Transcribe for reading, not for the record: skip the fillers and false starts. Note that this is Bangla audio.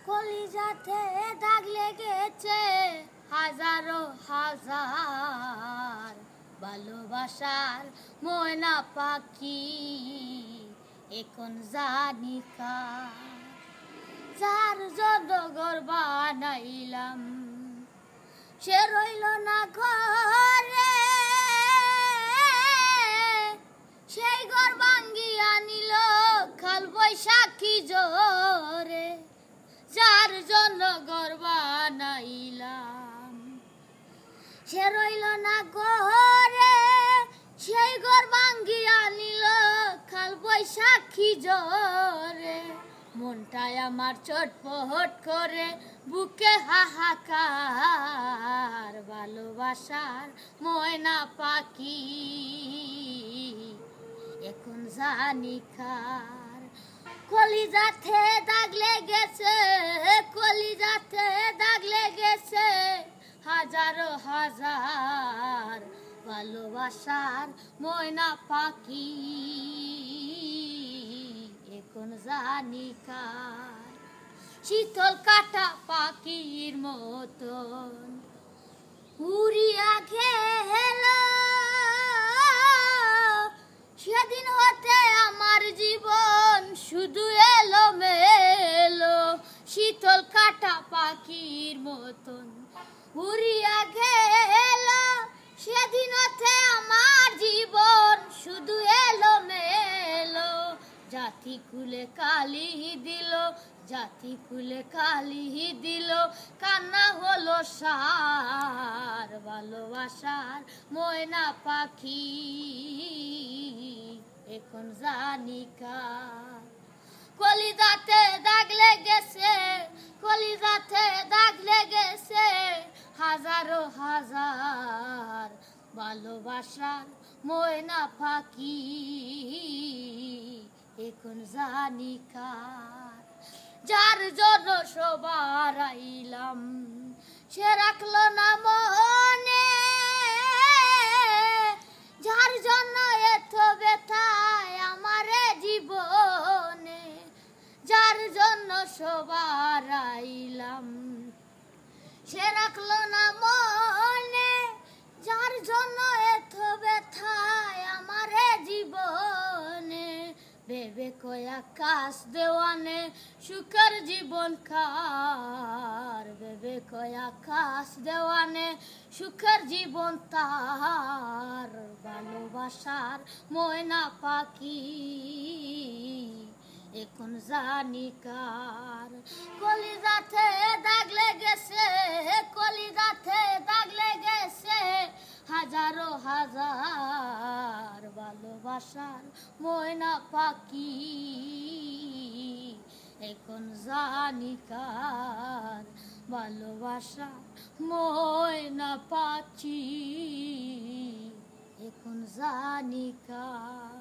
কলিজাতে দাগ লেগেছে হাজারো হাজার, ভালোবাসার ময়না পাখি এখন জানি কার। যার জন্য ঘর বানাইলাম সে রইল না ঘরে, সেই ঘর ভাঙ্গিয়া নিল কাল বৈশাখী জোরে। যার জন্য ঘর বানাইলাম সে রইল না ঘরে, সেই ঘর ভাঙ্গিয়া নিল কাল বৈশাখী জোরে। মনটায় আমার চটপট করে বুকে হাহাকার, ভালোবাসার ময়না পাখি এখন জানি কার। কলিজাতে দাগ লেগেছে, কলিজাতে দাগ লেগেছে হাজারো হাজার, ভালোবাসার ময়না পাখি এখন জানি কার। শীতল কাটা পাখির মতন উড়িয়া গেল, সেদিন হতে আমার জীবন শুধু এলো মেলো। শীতল কাটা পাখির মতন উড়িয়া গেল, সেদিন হতে আমার জীবন শুধু এলো মেলো। জাতি কুলে কালি দিল, জাতি কুলে কালি দিল, কান্না হলো সার, ভালোবাসার ময়না পাখি এখন জানি কার। কলিজাতে দাগ লেগেছে, কলিজাতে দাগ লেগেছে হাজারো হাজার, ভালোবাসার ময়না পাখি এখন জানি কার। যার জন্য সবার আইলাম সে রাখলো না মনে, যার জন্য এত ব্যথায় আমার জীবনে। যার জন্য সবার আইলাম সে রাখলো না মনে, যার জন্য এত ব্যথায় আমার জীবনে। ভেবে কয়া কাশ দেওয়ানে সুখের জীবন কার, ভেবে কয়া কাশ দেওয়ানে সুখের জীবন তার, ভালোবাসার ময়না পাখি এখন জানি কার। কলিজাতে দাগ লেগেছে, কলিজাতে দাগ লেগেছে হাজারো হাজার, ভালোবাসার ময়না পাখি এখন জানি কার। ভালোবাসার ময়না পাখি এখন জানি কার।